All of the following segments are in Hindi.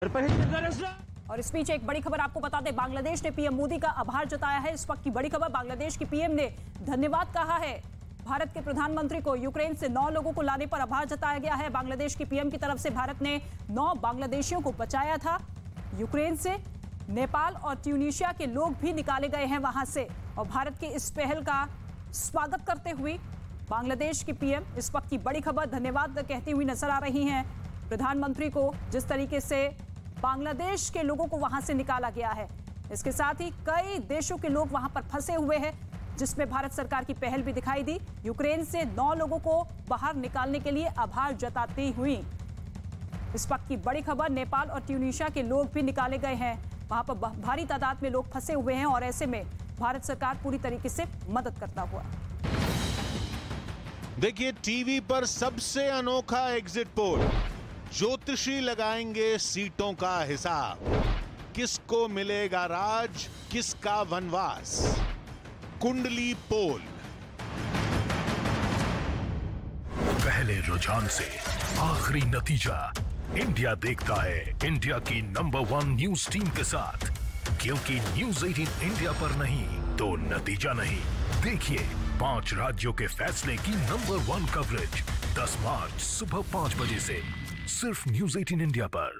और इस बीच एक बड़ी खबर आपको बता दें, बांग्लादेश ने पीएम मोदी का आभार जताया है। इस वक्त की बड़ी खबर, बांग्लादेश की पीएम ने धन्यवाद कहा है भारत के प्रधानमंत्री को। यूक्रेन से 9 लोगों को लाने पर आभार जताया गया है। बांग्लादेश की पीएम की तरफ से भारत ने 9 बांग्लादेशियों को बचाया था यूक्रेन से। नेपाल और ट्यूनीशिया के लोग भी निकाले गए हैं वहां से। और भारत की इस पहल का स्वागत करते हुए बांग्लादेश की पीएम इस वक्त की बड़ी खबर धन्यवाद कहती हुई नजर आ रही हैं प्रधानमंत्री को, जिस तरीके से बांग्लादेश के लोगों को वहां से निकाला गया है। इसके साथ ही कई देशों के लोग वहां पर फंसे हुए हैं, जिसमें भारत सरकार की पहल भी दिखाई दी। यूक्रेन से 9 लोगों को बाहर निकालने के लिए आभार जताती हुई इस वक्त की बड़ी खबर। नेपाल और ट्यूनीशिया के लोग भी निकाले गए हैं, वहां पर भारी तादाद में लोग फंसे हुए हैं और ऐसे में भारत सरकार पूरी तरीके से मदद करता हुआ। देखिए, टीवी पर सबसे अनोखा एग्जिट पोल, ज्योतिषी लगाएंगे सीटों का हिसाब। किसको मिलेगा राज, किसका वनवास, कुंडली पोल। पहले रुझान से आखिरी नतीजा, इंडिया देखता है इंडिया की नंबर 1 न्यूज टीम के साथ, क्योंकि न्यूज 18 इंडिया पर नहीं तो नतीजा नहीं। देखिए 5 राज्यों के फैसले की नंबर 1 कवरेज 10 मार्च सुबह 5 बजे से सिर्फ न्यूज 18 इंडिया पर।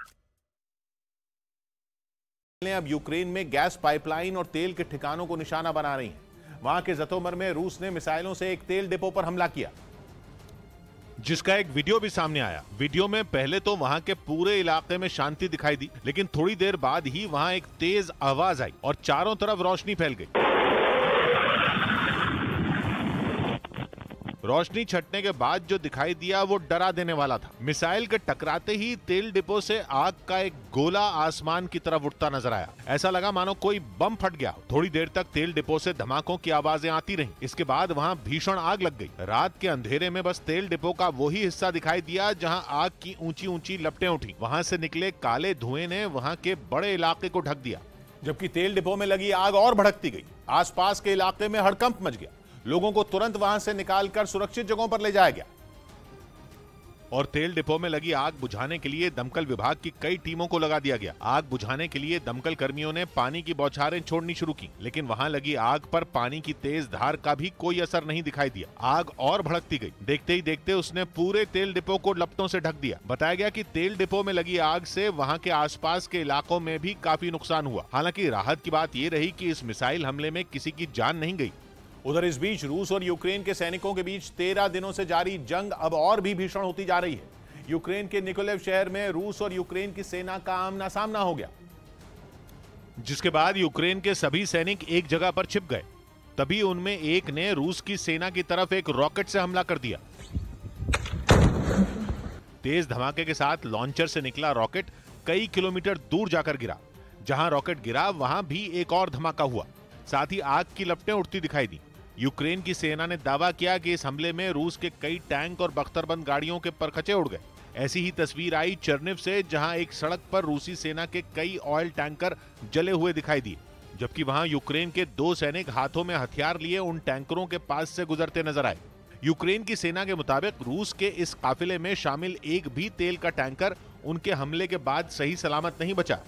अब यूक्रेन में गैस पाइपलाइन और तेल के ठिकानों को निशाना बना रही हैं। वहां के जतोमर में रूस ने मिसाइलों से एक तेल डिपो पर हमला किया, जिसका एक वीडियो भी सामने आया। वीडियो में पहले तो वहां के पूरे इलाके में शांति दिखाई दी, लेकिन थोड़ी देर बाद ही वहां एक तेज आवाज आई और चारों तरफ रोशनी फैल गई। रोशनी छटने के बाद जो दिखाई दिया वो डरा देने वाला था। मिसाइल के टकराते ही तेल डिपो से आग का एक गोला आसमान की तरफ उठता नजर आया। ऐसा लगा मानो कोई बम फट गया। थोड़ी देर तक तेल डिपो से धमाकों की आवाजें आती रहीं। इसके बाद वहां भीषण आग लग गई। रात के अंधेरे में बस तेल डिपो का वही हिस्सा दिखाई दिया जहां आग की ऊंची ऊंची लपटें उठी। वहां से निकले काले धुएं ने वहां के बड़े इलाके को ढक दिया। जबकि तेल डिपो में लगी आग और भड़कती गई। आसपास के इलाके में हड़कंप मच गया। लोगों को तुरंत वहां से निकालकर सुरक्षित जगहों पर ले जाया गया। और तेल डिपो में लगी आग बुझाने के लिए दमकल विभाग की कई टीमों को लगा दिया गया। आग बुझाने के लिए दमकल कर्मियों ने पानी की बौछारें छोड़नी शुरू की, लेकिन वहां लगी आग पर पानी की तेज धार का भी कोई असर नहीं दिखाई दिया। आग और भड़कती गई। देखते ही देखते उसने पूरे तेल डिपो को लपटों से ढक दिया। बताया गया कि तेल डिपो में लगी आग से वहां के आसपास के इलाकों में भी काफी नुकसान हुआ। हालांकि राहत की बात यह रही कि इस मिसाइल हमले में किसी की जान नहीं गई। उधर इस बीच रूस और यूक्रेन के सैनिकों के बीच 13 दिनों से जारी जंग अब और भी भीषण होती जा रही है। यूक्रेन के निकोलेव शहर में रूस और यूक्रेन की सेना का आमना सामना हो गया, जिसके बाद यूक्रेन के सभी सैनिक एक जगह पर छिप गए। तभी उनमें एक ने रूस की सेना की तरफ एक रॉकेट से हमला कर दिया। तेज धमाके के साथ लॉन्चर से निकला रॉकेट कई किलोमीटर दूर जाकर गिरा। जहां रॉकेट गिरा वहां भी एक और धमाका हुआ। साथ ही आग की लपटें उठती दिखाई दी। यूक्रेन की सेना ने दावा किया कि इस हमले में रूस के कई टैंक और बख्तरबंद गाड़ियों के परखचे उड़ गए। ऐसी ही तस्वीर आई चर्निव से, जहां एक सड़क पर रूसी सेना के कई ऑयल टैंकर जले हुए दिखाई दिए, जबकि वहां यूक्रेन के 2 सैनिक हाथों में हथियार लिए उन टैंकरों के पास से गुजरते नजर आए। यूक्रेन की सेना के मुताबिक रूस के इस काफिले में शामिल एक भी तेल का टैंकर उनके हमले के बाद सही सलामत नहीं बचा।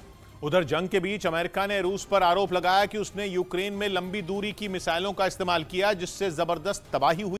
उधर जंग के बीच अमेरिका ने रूस पर आरोप लगाया कि उसने यूक्रेन में लंबी दूरी की मिसाइलों का इस्तेमाल किया, जिससे जबरदस्त तबाही हुई।